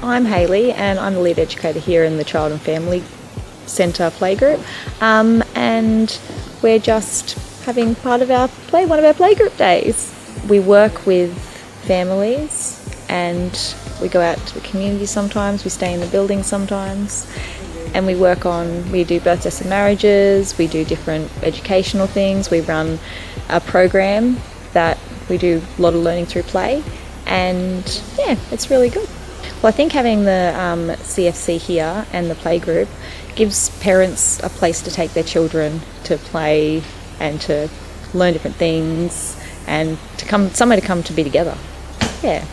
I'm Hayley and I'm the lead educator here in the Child and Family Centre playgroup, and we're just having one of our playgroup days. We work with families and we go out to the community sometimes, we stay in the building sometimes, and we do birth, deaths and marriages, we do different educational things, we run a program that we do a lot of learning through play, and yeah, it's really good. Well, I think having the CFC here and the playgroup gives parents a place to take their children to play and to learn different things and somewhere to come to be together. Yeah.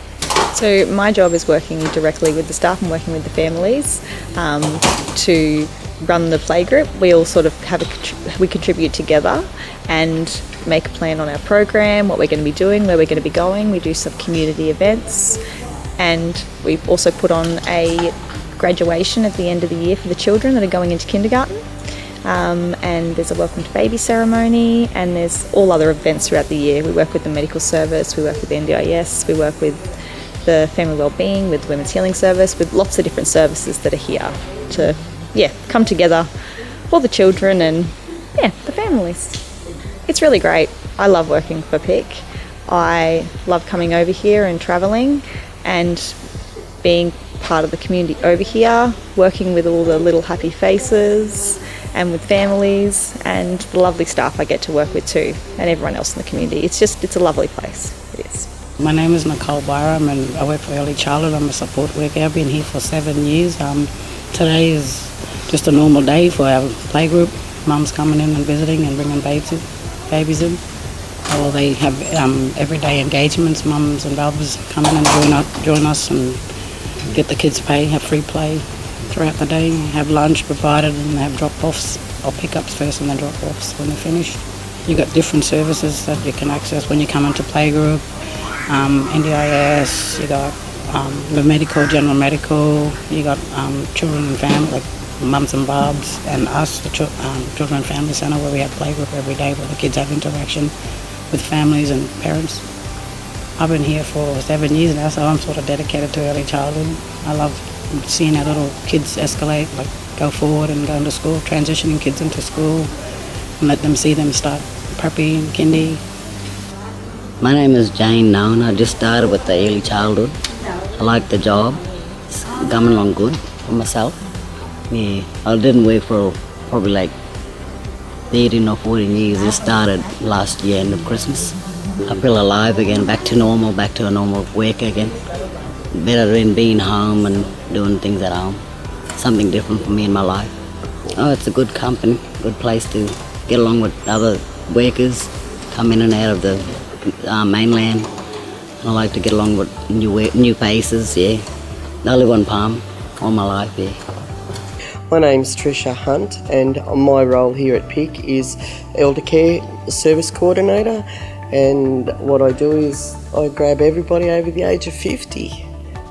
So my job is working directly with the staff and working with the families to run the playgroup. We all sort of we contribute together and make a plan on our program, what we're going to be doing, where we're going to be going. We do some community events, and we've also put on a graduation at the end of the year for the children that are going into kindergarten. And there's a welcome to baby ceremony, and there's all other events throughout the year. We work with the medical service, we work with the NDIS, we work with the family wellbeing, with the Women's Healing Service, with lots of different services that are here to come together for the children and the families. It's really great. I love working for PICC. I love coming over here and travelling and being part of the community over here, working with all the little happy faces and with families and the lovely staff I get to work with too, and everyone else in the community. It's a lovely place. It is. My name is Nicole Byram and I work for early childhood. I'm a support worker. I've been here for 7 years. Today is just a normal day for our playgroup. Mum's coming in and visiting and bringing babies in. Or they have everyday engagements. Mums and babas come in and join us and get the kids play, have free play throughout the day, have lunch provided, and have drop-offs or pick-ups first and then drop-offs when they're finished. You've got different services that you can access when you come into playgroup. NDIS, you got the medical, general medical, you got children and family, like mums and babs, and us, the Children and Family Centre, where we have playgroup every day where the kids have interaction with families and parents. I've been here for 7 years now, so I'm sort of dedicated to early childhood. I love seeing our little kids escalate, like go forward and go into school, transitioning kids into school, and let them see them start preppy and kindy. My name is Jane now, and I just started with the early childhood. I like the job. It's coming along good for myself. Yeah, I didn't work for probably like 13 or 14 years. It started last year, end of Christmas. I feel alive again, back to a normal work again. Better than being home and doing things at home. Something different for me in my life. Oh, it's a good company, good place to get along with other workers, come in and out of the mainland. I like to get along with new faces, yeah. I live on Palm all my life, yeah. My name's Trisha Hunt, and my role here at PICC is Elder Care Service Coordinator, and what I do is I grab everybody over the age of 50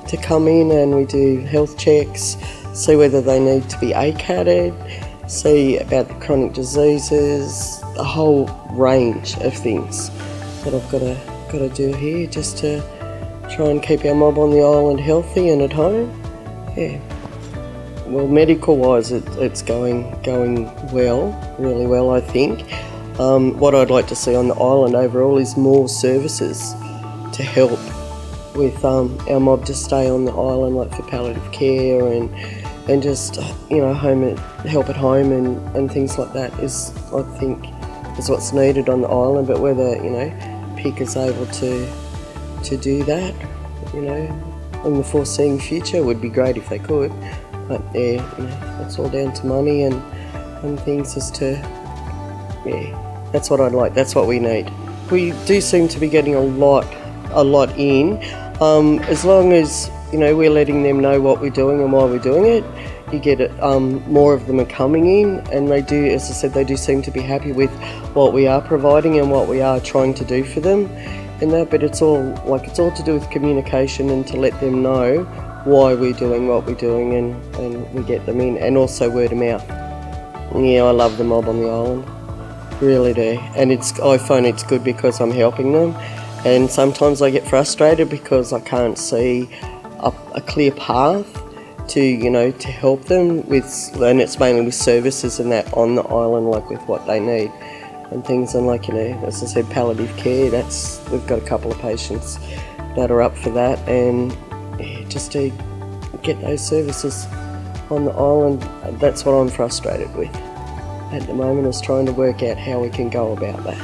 to come in, and we do health checks, see whether they need to be ACAT'd, see about the chronic diseases, a whole range of things that I've got to do here just to try and keep our mob on the island healthy and at home. Yeah. Well, medical-wise, it's going well, really well, I think. What I'd like to see on the island overall is more services to help with our mob to stay on the island, like for palliative care and just home help at home and things like that is, I think, is what's needed on the island. But whether PICC is able to do that, in the foreseeing future, would be great if they could. But it's all down to money and things as to, that's what I'd like, that's what we need. We do seem to be getting a lot in, as long as, we're letting them know what we're doing and why we're doing it. You get it, more of them are coming in, and they do, as I said, they do seem to be happy with what we are providing and what we are trying to do for them and that, but it's all to do with communication and to let them know why we're doing what we're doing, and we get them in, and also word of mouth. Yeah, I love the mob on the island, really do, and I find it's good because I'm helping them, and sometimes I get frustrated because I can't see a clear path to to help them with, and it's mainly with services and that on the island, like with what they need and things. And like as I said, palliative care, we've got a couple of patients that are up for that, and just to get those services on the island, that's what I'm frustrated with at the moment, is trying to work out how we can go about that.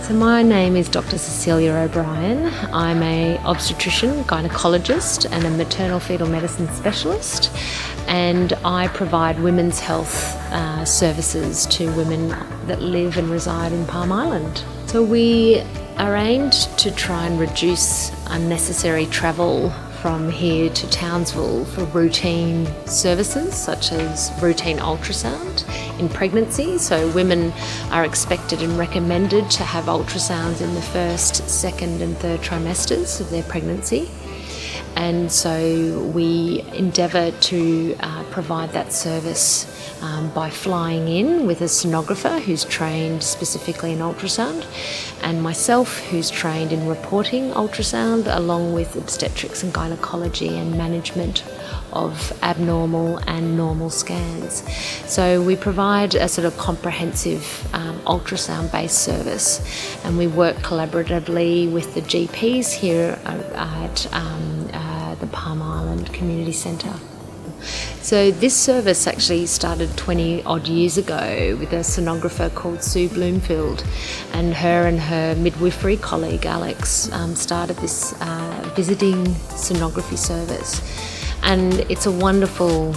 So my name is Dr. Cecilia O'Brien. I'm a obstetrician, gynecologist and a maternal fetal medicine specialist, and I provide women's health services to women that live and reside in Palm Island. So we are aimed to try and reduce unnecessary travel from here to Townsville for routine services such as routine ultrasound in pregnancy. So women are expected and recommended to have ultrasounds in the first, second and third trimesters of their pregnancy. And so we endeavour to provide that service by flying in with a sonographer who's trained specifically in ultrasound, and myself who's trained in reporting ultrasound, along with obstetrics and gynecology and management of abnormal and normal scans. So we provide a sort of comprehensive ultrasound-based service, and we work collaboratively with the GPs here at the Palm Island Community Centre. So this service actually started 20 odd years ago with a sonographer called Sue Bloomfield, and her midwifery colleague Alex started this visiting sonography service. And it's a wonderful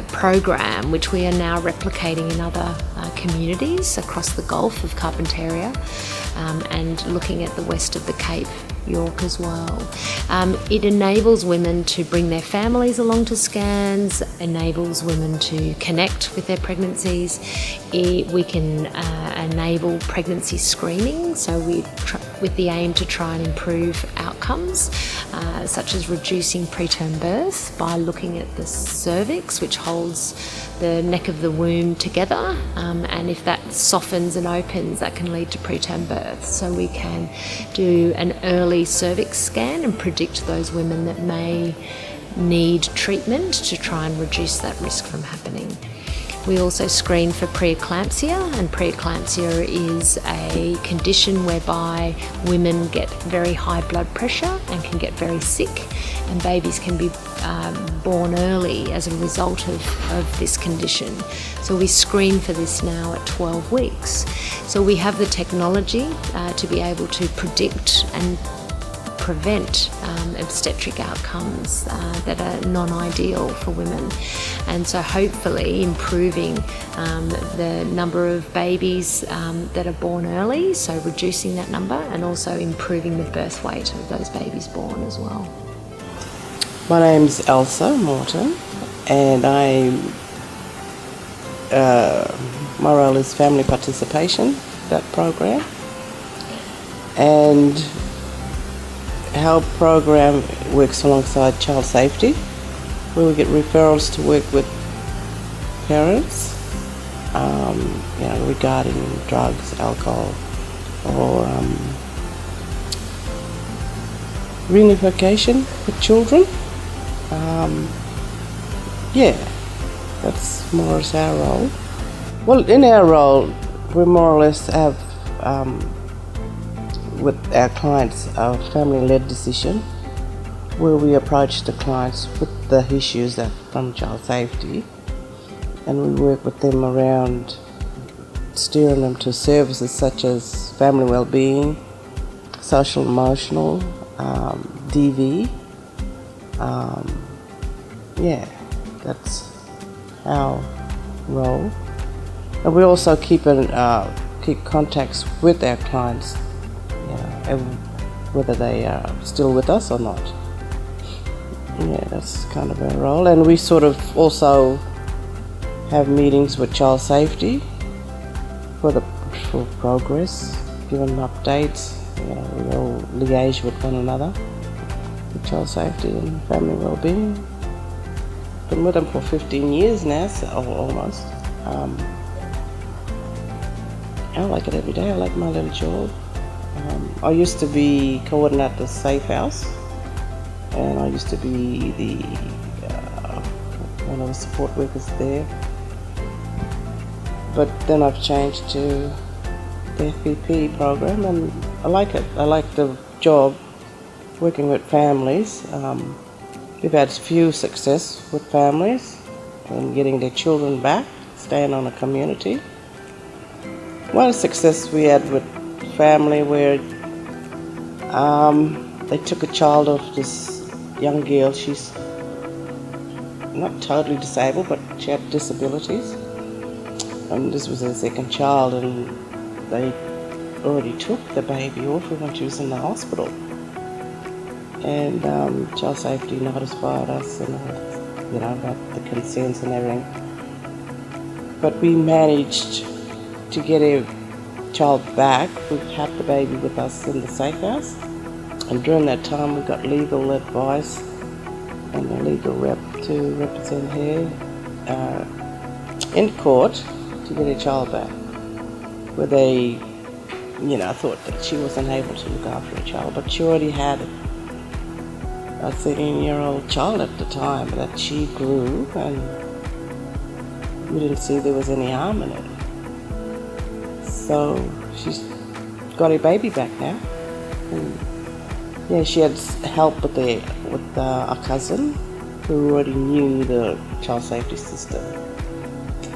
program which we are now replicating in other communities across the Gulf of Carpentaria and looking at the west of the Cape York as well. It enables women to bring their families along to scans, enables women to connect with their pregnancies. We can enable pregnancy screening, so with the aim to try and improve outcomes, such as reducing preterm birth by looking at the cervix, which holds the neck of the womb together, and if that softens and opens, that can lead to preterm birth. So we can do an early cervix scan and predict those women that may need treatment to try and reduce that risk from happening. We also screen for preeclampsia, and preeclampsia is a condition whereby women get very high blood pressure and can get very sick, and babies can be born early as a result of this condition. So we screen for this now at 12 weeks. So we have the technology to be able to predict and prevent obstetric outcomes that are non-ideal for women, and so hopefully improving the number of babies that are born early, so reducing that number, and also improving the birth weight of those babies born as well. My name's Elsa Morton, and my role is family participation, that program, and our program works alongside child safety, where we get referrals to work with parents, regarding drugs, alcohol, or reunification with children. That's more or less our role. Well, in our role, we more or less have with our clients a family-led decision, where we approach the clients with the issues that from child safety, and we work with them around steering them to services such as family well-being, social emotional, DV. That's our role. And we also keep contacts with our clients, whether they are still with us or not. That's kind of our role. And we sort of also have meetings with child safety for progress, give them updates. We all liaise with one another with child safety and family well-being. Been with them for 15 years now, so almost. I like it every day. I like my little job. I used to be coordinator at the Safe House, and I used to be one of the support workers there. But then I've changed to the FPP program, and I like it. I like the job working with families. We've had few success with families and getting their children back, staying on a community. One success we had with family where they took a child of this young girl. She's not totally disabled, but she had disabilities. And this was her second child, and they already took the baby off when she was in the hospital. And child safety notified us, and about the concerns and everything. But we managed to get her child back. We had the baby with us in the safe house, and during that time we got legal advice and a legal rep to represent her in court to get her child back, where they thought that she wasn't able to look after her child, but she already had a 13-year-old child at the time that she grew, and we didn't see there was any harm in it. So she's got her baby back now. And she had help with our cousin who already knew the child safety system,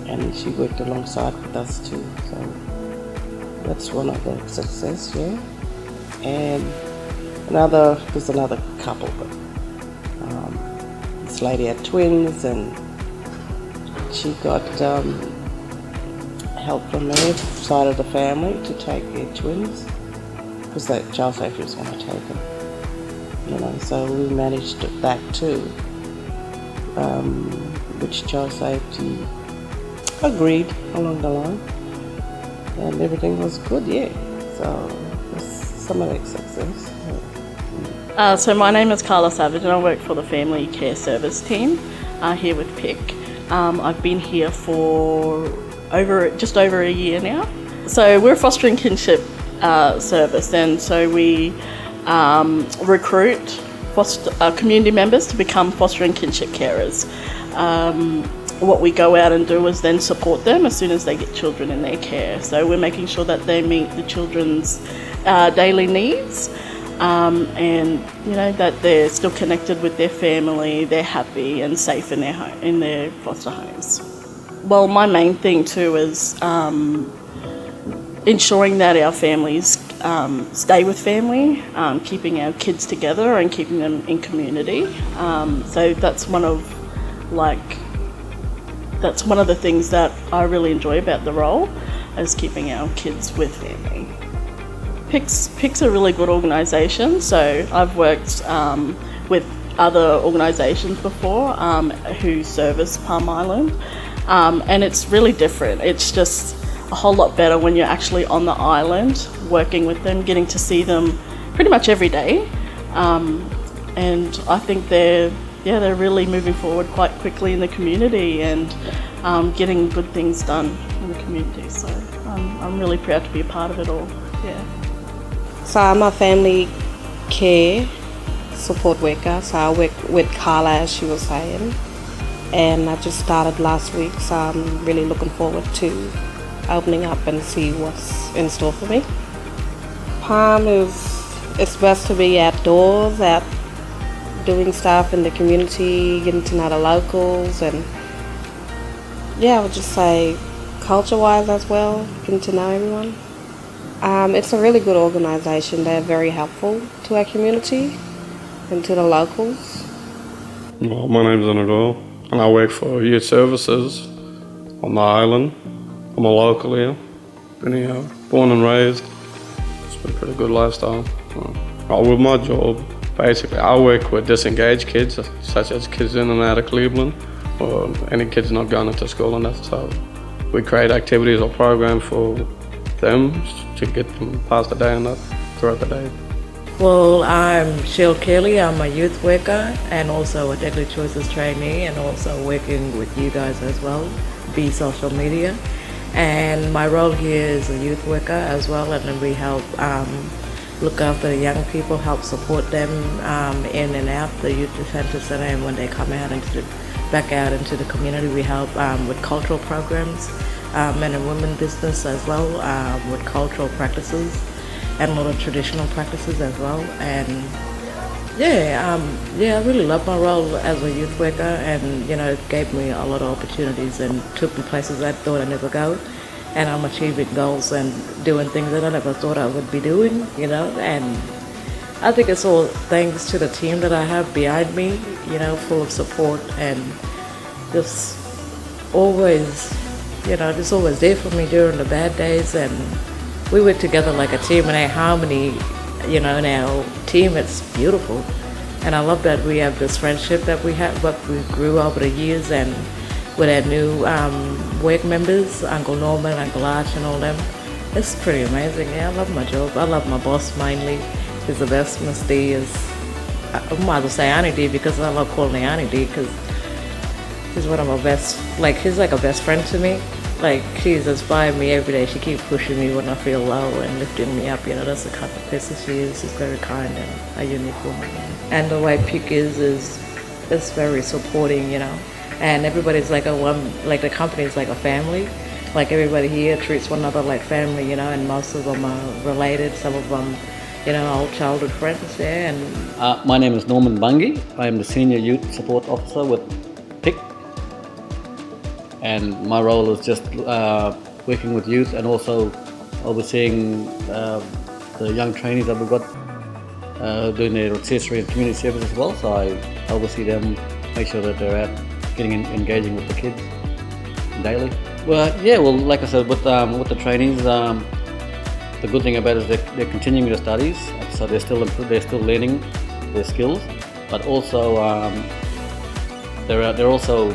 and she worked alongside with us too. So that's one of the success, And there's another couple, but this lady had twins, and she got help from her side of the family to take their twins, because the child safety was going to take them. So we managed that too, which child safety agreed along the line, and everything was good, So that's some of the success. So my name is Carla Savage, and I work for the Family Care Service team here with PICC. I've been here for just over a year now. So we're a fostering kinship service, and so we recruit community members to become fostering kinship carers. What we go out and do is then support them as soon as they get children in their care. So we're making sure that they meet the children's daily needs, and that they're still connected with their family, they're happy and safe in their foster homes. Well, my main thing too is ensuring that our families stay with family, keeping our kids together and keeping them in community. So that's one of the things that I really enjoy about the role, is keeping our kids with family. PICC's a really good organisation, so I've worked with other organisations before who service Palm Island, and it's really different. It's just a whole lot better when you're actually on the island, working with them, getting to see them pretty much every day, and I think they're really moving forward quite quickly in the community and getting good things done in the community. So I'm really proud to be a part of it all. So I'm a family care support worker. So I work with Carla, as she was saying, and I just started last week. So I'm really looking forward to opening up and see what's in store for me. Palm it's best to be outdoors, out doing stuff in the community, getting to know the locals, and I would just say culture-wise as well, getting to know everyone. It's a really good organisation. They're very helpful to our community and to the locals. Well, my name's Anadol, and I work for Youth Services on the island. I'm a local here. Been here, born and raised. It's been a pretty good lifestyle. With my job, basically, I work with disengaged kids, such as kids in and out of Cleveland, or any kids not going into school and that stuff. We create activities or programs for them to get them past the day and that throughout the day. Well, I'm Cheryl Kelly. I'm a youth worker and also a Daily Choices trainee, and also working with you guys as well, Be Social Media. And my role here is a youth worker as well, and then we help look after the young people, help support them in and out the youth detention center, and when they come out back out into the community, we help with cultural programs, men and women business as well, with cultural practices and a lot of traditional practices as well. And I really love my role as a youth worker, and it gave me a lot of opportunities and took me places I thought I'd never go. And I'm achieving goals and doing things that I never thought I would be doing, and I think it's all thanks to the team that I have behind me, full of support and just always, just always there for me during the bad days. And we work together like a team, and our harmony, in our team, it's beautiful. And I love that we have this friendship that we have, what we grew over the years, and with our new work members, Uncle Norman, Uncle Arch and all them. It's pretty amazing. Yeah, I love my job. I love my boss mainly. He's the best. Miss D is, I might as well say Auntie D, because I love calling her Auntie D, because she's one of my best, she's like a best friend to me. She's inspired me every day. She keeps pushing me when I feel low and lifting me up. That's the kind of person she is. She's very kind and a unique woman. And the way PICC is very supporting, And everybody's like the company is like a family. Everybody here treats one another like family, and most of them are related. Some of them, old childhood friends, yeah. And my name is Norman Bungie. I am the Senior Youth Support Officer with PICC. And my role is just working with youth and also overseeing the young trainees that we've got doing their tertiary and community service as well. So I oversee them, make sure that they're out engaging with the kids daily. Well, like I said, with the trainees, the good thing about it is they're continuing their studies, so they're still learning their skills, but also they're also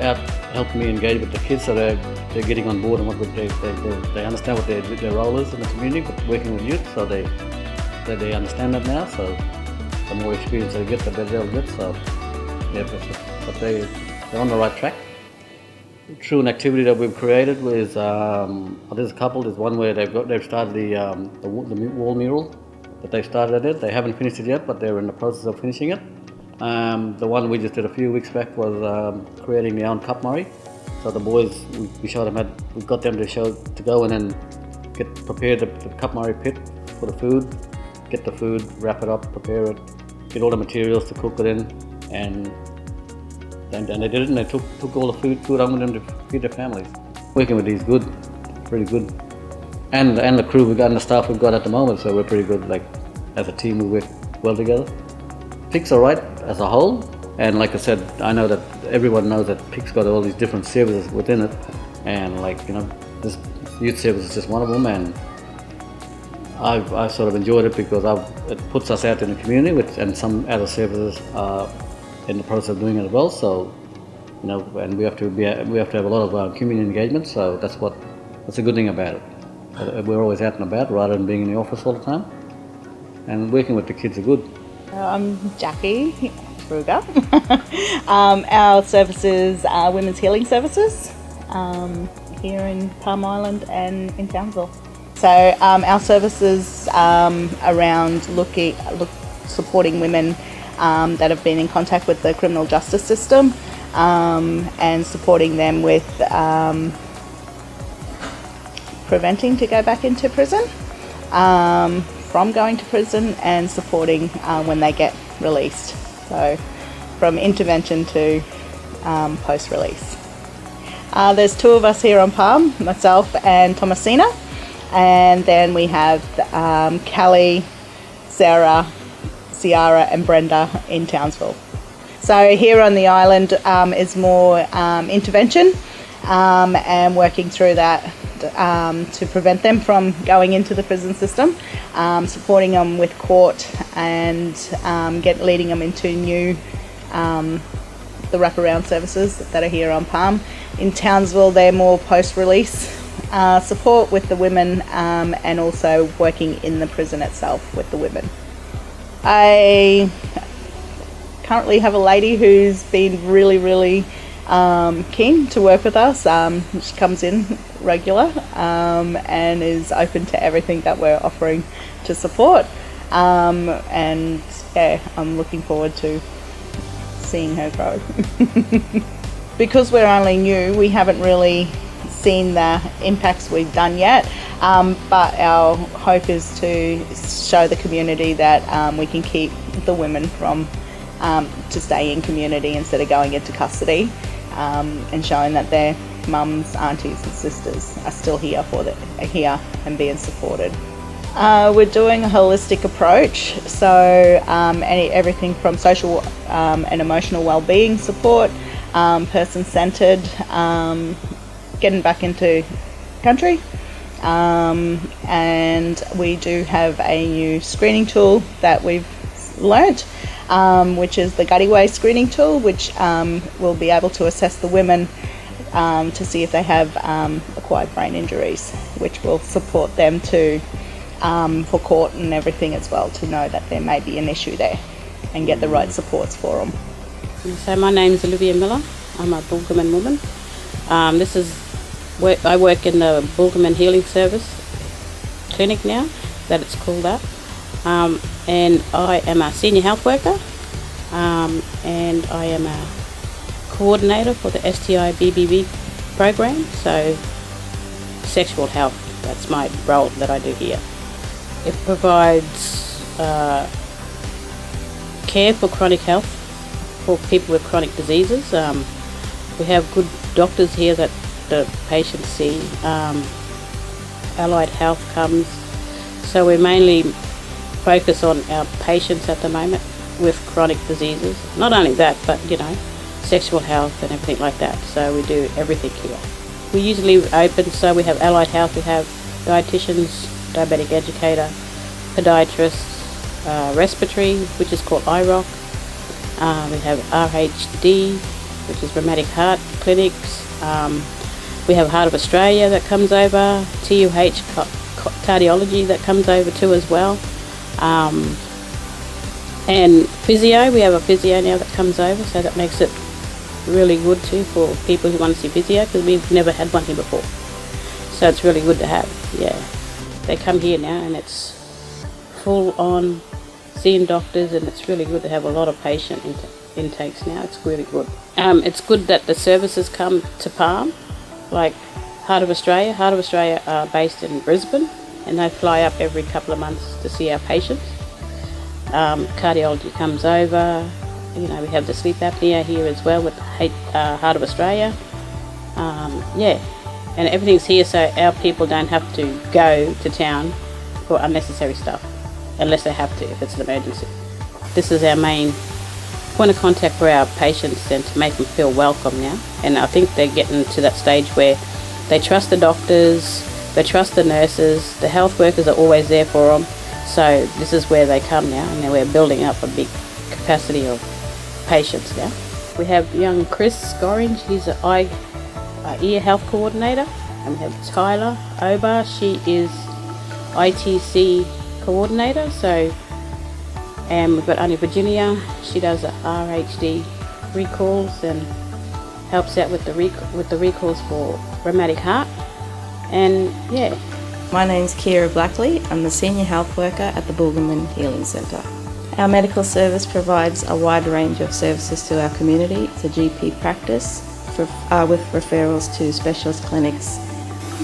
out helping me engage with the kids, so they're getting on board and what they understand what their role is in the community, but working with youth, so they understand that now. So the more experience they get, the better they'll get. So yeah, but they're on the right track. Through an activity that we've created with there's a couple. There's one where they've started the wall mural, but they've started it. They haven't finished it yet, but they're in the process of finishing it. The one we just did a few weeks back was creating their own cup murray. So the boys, we got them to go and then prepare the cup murray pit for the food, get the food, wrap it up, prepare it, get all the materials to cook it in, and they did it, and they took all the food home with them to feed their families. Working with these good, pretty good, and the crew we've got and the staff we've got at the moment, so we're pretty good. As a team, we work well together. PICC's alright as a whole, and like I said, I know that everyone knows that PICC's got all these different services within it, and this youth service is just one of them, and I've sort of enjoyed it because it puts us out in the community, and some other services are in the process of doing it as well. So, and we have to have a lot of community engagement. So that's a good thing about it. We're always out and about rather than being in the office all the time, and working with the kids are good. I'm Jackie Ruger. Our services are Women's Healing Services here in Palm Island and in Townsville. So our services around supporting women that have been in contact with the criminal justice system and supporting them with preventing to go back into prison, from going to prison, and supporting when they get released. So from intervention to post-release. There's two of us here on Palm, myself and Thomasina, and then we have Callie, Sarah, Ciara and Brenda in Townsville. So here on the island is more intervention and working through that to prevent them from going into the prison system, supporting them with court and leading them into new the wraparound services that are here on Palm. In Townsville, they're more post-release support with the women and also working in the prison itself with the women. I currently have a lady who's been really keen to work with us. She comes in regular and is open to everything that we're offering to support. And yeah, I'm looking forward to seeing her grow. Because we're only new, we haven't really seen the impacts we've done yet, but our hope is to show the community that we can keep the women from to stay in community instead of going into custody, and showing that their mums, aunties and sisters are still here and being supported. We're doing a holistic approach, so everything from social and emotional well-being support, person-centred, getting back into country, and we do have a new screening tool that we've learnt, which is the Guttyway screening tool, which will be able to assess the women to see if they have acquired brain injuries, which will support them to for court and everything as well, to know that there may be an issue there and get the right supports for them. So my name is Olivia Miller. I'm a Bulgaman woman. I work in the Bulgaman Healing Service clinic now, that it's called that. And I am a senior health worker, and I am a coordinator for the STI BBB program, so sexual health, that's my role that I do here. It provides care for chronic health for people with chronic diseases. We have good doctors here that the patients see. Allied Health comes, so we mainly focus on our patients at the moment with chronic diseases. Not only that, but sexual health and everything like that. So we do everything here. We usually open, so we have Allied Health, we have dietitians, diabetic educator, podiatrists, respiratory, which is called IROC. We have RHD, which is rheumatic heart clinics. We have Heart of Australia that comes over, TUH cardiology that comes over too as well. And physio, we have a physio now that comes over, so that makes it really good too for people who want to see physio, because we've never had one here before. So it's really good to have, yeah. They come here now and it's full on seeing doctors, and it's really good to have a lot of patient intakes now. It's really good. It's good that the services come to Palm, like Heart of Australia. Heart of Australia are based in Brisbane, and they fly up every couple of months to see our patients. Cardiology comes over. We have the sleep apnea here as well with Heart of Australia. And everything's here, so our people don't have to go to town for unnecessary stuff, unless they have to, if it's an emergency. This is our main point of contact for our patients, and to make them feel welcome now. And I think they're getting to that stage where they trust the doctors, they trust the nurses, the health workers are always there for them. So this is where they come now, and we're building up a big capacity of patients now. We have young Chris Scoringe, he's an ear health coordinator, and we have Tyler Obar, she is ITC coordinator. So, and we've got Auntie Virginia, she does the RHD recalls and helps out with the recalls for rheumatic heart. And yeah. My name's Kira Blackley. I'm the Senior Health Worker at the Bulgaman Healing Centre. Our medical service provides a wide range of services to our community. It's a GP practice with referrals to specialist clinics.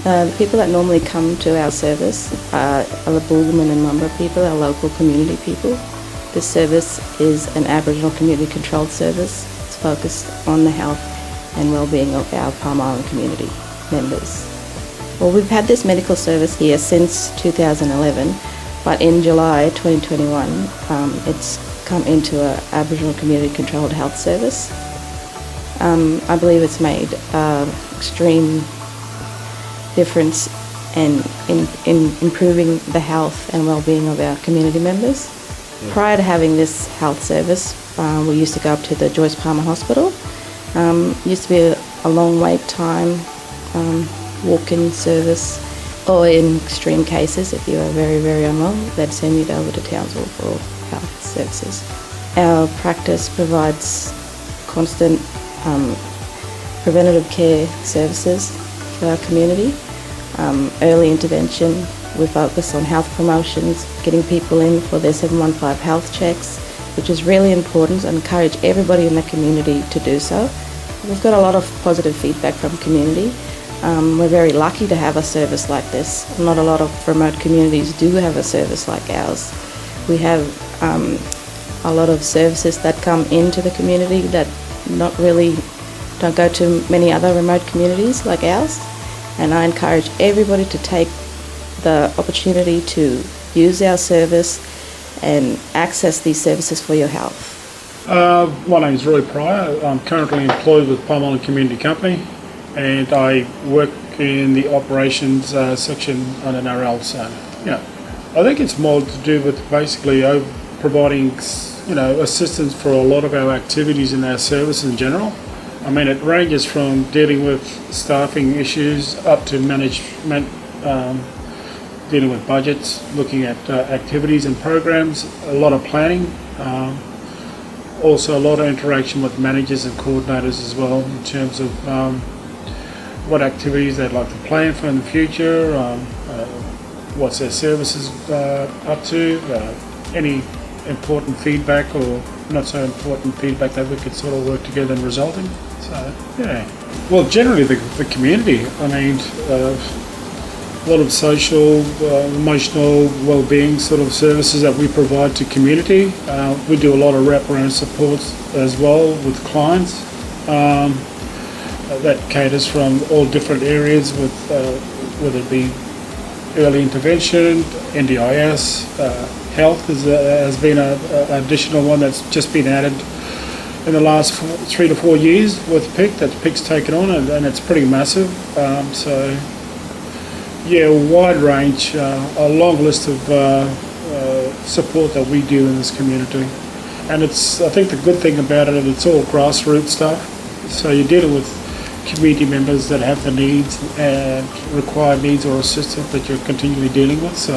The people that normally come to our service are the Bulgaman and Mumba people, our local community people. This service is an Aboriginal community controlled service. It's focused on the health and well-being of our Palm Island community members. Well, we've had this medical service here since 2011, but in July 2021, it's come into an Aboriginal community controlled health service. I believe it's made extreme difference in improving the health and well-being of our community members. Prior to having this health service, we used to go up to the Joyce Palmer Hospital. Used to be a long wait time, walk-in service, or in extreme cases, if you are very, very unwell, they'd send you over to Townsville for health services. Our practice provides constant preventative care services for our community, early intervention, We focus on health promotions, getting people in for their 715 health checks, which is really important, and encourage everybody in the community to do so. We've got a lot of positive feedback from community. We're very lucky to have a service like this. Not a lot of remote communities do have a service like ours. We have a lot of services that come into the community that don't go to many other remote communities like ours. And I encourage everybody to take the opportunity to use our service and access these services for your health. My name is Roy Pryor. I'm currently employed with Palm Island Community Company, and I work in the operations section on an RL. So, I think it's more to do with basically providing, assistance for a lot of our activities in our service in general. I mean, it ranges from dealing with staffing issues up to management, dealing with budgets, looking at activities and programs, a lot of planning, also a lot of interaction with managers and coordinators as well in terms of what activities they'd like to plan for in the future, what's their services up to, any important feedback or not so important feedback that we could sort of work together in resolving. So, yeah. Well, generally the community, I mean, a lot of social, emotional well-being sort of services that we provide to community. We do a lot of wraparound supports as well with clients. That caters from all different areas with whether it be early intervention, NDIS, health has been an additional one that's just been added in the last 3 to 4 years with PICC that PICC's taken on, and it's pretty massive. So yeah, a wide range, a long list of support that we do in this community. And I think the good thing about it is it's all grassroots stuff. So you're dealing with community members that have the needs and require needs or assistance that you're continually dealing with. So,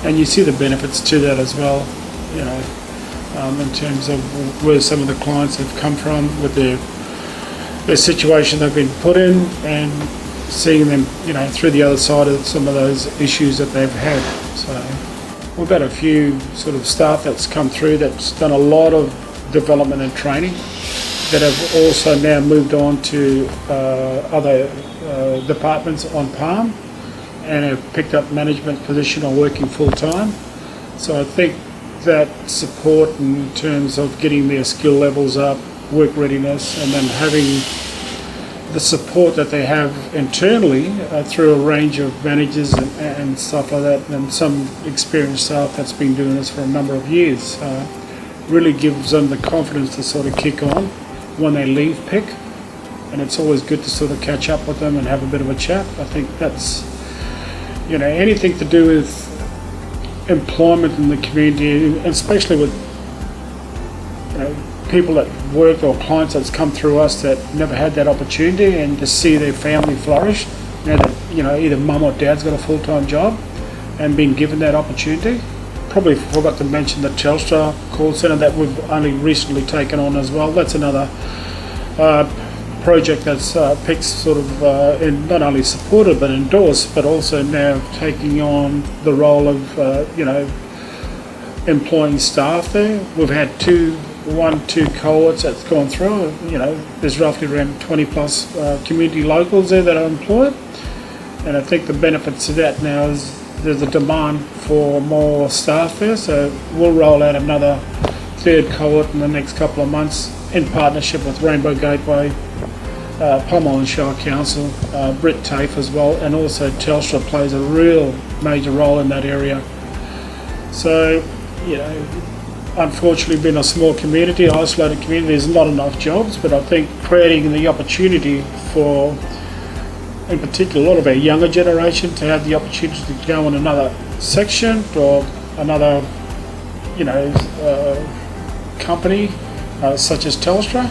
and you see the benefits to that as well, in terms of where some of the clients have come from with their situation they've been put in, and seeing them, through the other side of some of those issues that they've had. So we've had a few sort of staff that's come through that's done a lot of development and training that have also now moved on to other departments on Palm and have picked up management position or working full time. So I think that support in terms of getting their skill levels up, work readiness, and then having the support that they have internally through a range of managers and stuff like that, and some experienced staff that's been doing this for a number of years, really gives them the confidence to sort of kick on when they leave PICC. And it's always good to sort of catch up with them and have a bit of a chat. I think that's, anything to do with employment in the community, especially with people that work or clients that's come through us that never had that opportunity, and to see their family flourish now that either mum or dad's got a full-time job and been given that opportunity. Probably forgot to mention the Telstra call centre that we've only recently taken on as well. That's another project that's PICC's sort of not only supported but endorsed, but also now taking on the role of employing staff there. We've had two cohorts that's gone through. There's roughly around 20 plus community locals there that are employed, and I think the benefits of that now is there's a demand for more staff there. So we'll roll out another third cohort in the next couple of months in partnership with Rainbow Gateway, Palm Island Shire Council, Brit TAFE as well, and also Telstra plays a real major role in that area. So unfortunately, being a small community, isolated community, there's not enough jobs, but I think creating the opportunity for, in particular, a lot of our younger generation to have the opportunity to go in another section or another, company such as Telstra.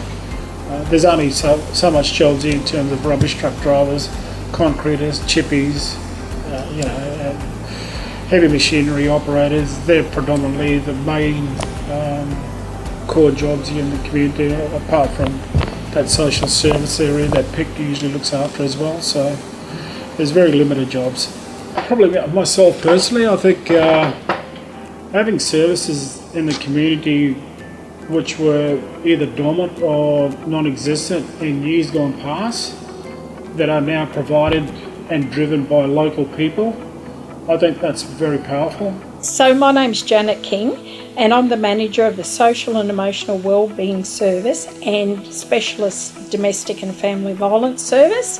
There's only so much jobs in terms of rubbish truck drivers, concreters, chippies, and heavy machinery operators. They're predominantly the main core jobs in the community, apart from that social service area that PICC usually looks after as well. So there's very limited jobs. Probably myself personally, I think having services in the community which were either dormant or non-existent in years gone past that are now provided and driven by local people, I think that's very powerful. So my name's Janet King and I'm the manager of the Social and Emotional Wellbeing Service and Specialist Domestic and Family Violence Service.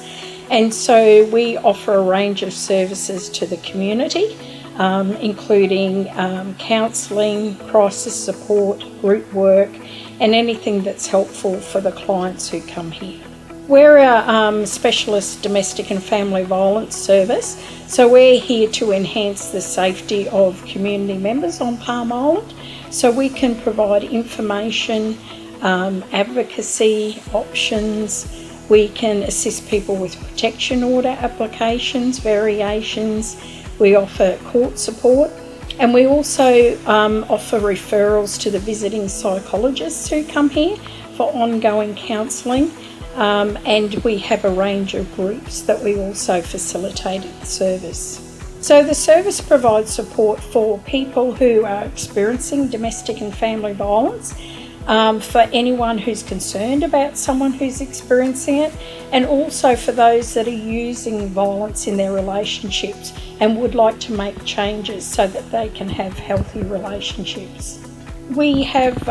And so we offer a range of services to the community, including counselling, crisis support, group work, and anything that's helpful for the clients who come here. We're a specialist domestic and family violence service, so we're here to enhance the safety of community members on Palm Island. So we can provide information, advocacy, options. We can assist people with protection order applications, variations. We offer court support, and we also offer referrals to the visiting psychologists who come here for ongoing counselling. And we have a range of groups that we also facilitate at the service. So the service provides support for people who are experiencing domestic and family violence, for anyone who's concerned about someone who's experiencing it, and also for those that are using violence in their relationships and would like to make changes so that they can have healthy relationships. We have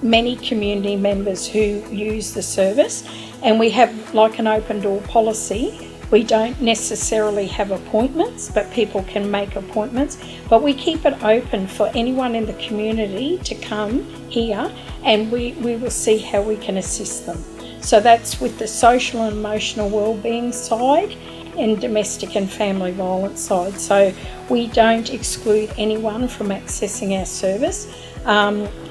many community members who use the service, and we have like an open door policy. We don't necessarily have appointments, but people can make appointments, but we keep it open for anyone in the community to come here, and we will see how we can assist them. So that's with the social and emotional wellbeing side and domestic and family violence side. So we don't exclude anyone from accessing our service.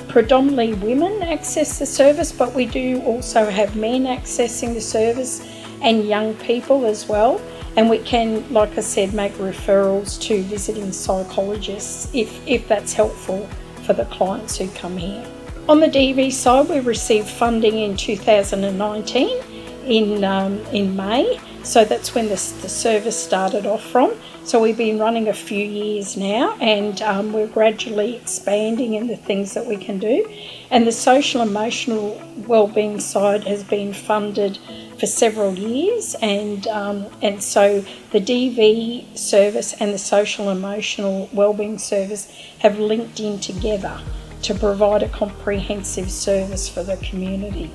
Predominantly women access the service, but we do also have men accessing the service and young people as well. And we can, like I said, make referrals to visiting psychologists if that's helpful for the clients who come here. On the DV side, we received funding in 2019 in May. So that's when the service started off from. So we've been running a few years now, and we're gradually expanding in the things that we can do. And the social emotional wellbeing side has been funded for several years, and so the DV service and the social emotional wellbeing service have linked in together to provide a comprehensive service for the community.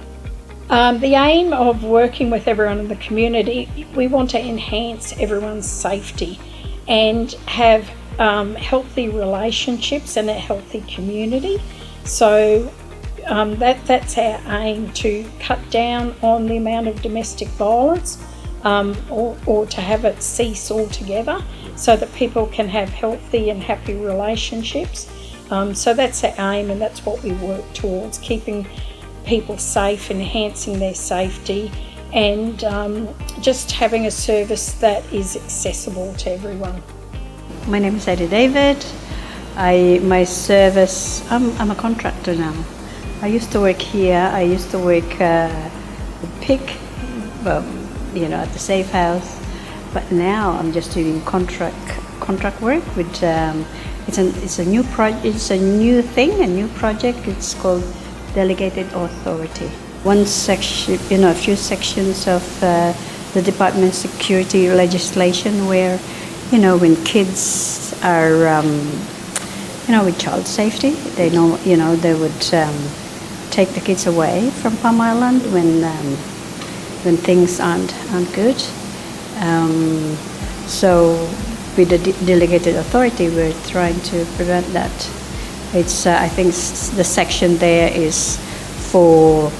The aim of working with everyone in the community, we want to enhance everyone's safety and have healthy relationships and a healthy community. So that's our aim, to cut down on the amount of domestic violence or to have it cease altogether so that people can have healthy and happy relationships. So that's our aim, and that's what we work towards, keeping people safe, enhancing their safety, and just having a service that is accessible to everyone. My name is Eddie David. My service, I'm a contractor now. I used to work here. I used to work at PICC, at the Safe House. But now I'm just doing contract work with. It's a new project. It's a new thing, a new project. It's called Delegated Authority. One section, a few sections of the Department of Security legislation where, when kids are, with child safety, they know, they would take the kids away from Palm Island when things aren't good. So with the Delegated Authority, we're trying to prevent that. It's I think the section there is for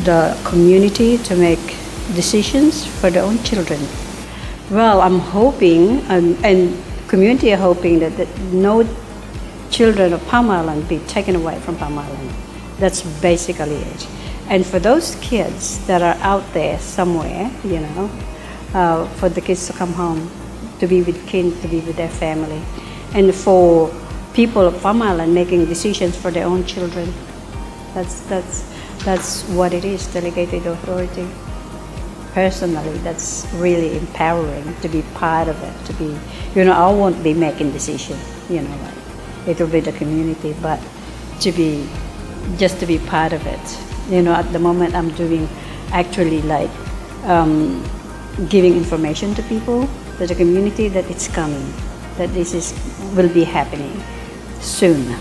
the community to make decisions for their own children. Well, I'm hoping, and community are hoping that no children of Palm Island be taken away from Palm Island. That's basically it. And for those kids that are out there somewhere, for the kids to come home, to be with kin, to be with their family, and for people of Palm Island making decisions for their own children. That's what it is, Delegated Authority. personally, that's really empowering to be part of it. To be, you know, I won't be making decision. You know, like it will be the community, but to be just to be part of it. You know, at the moment I'm doing actually like giving information to people, to the community, that it's coming, that this will be happening soon.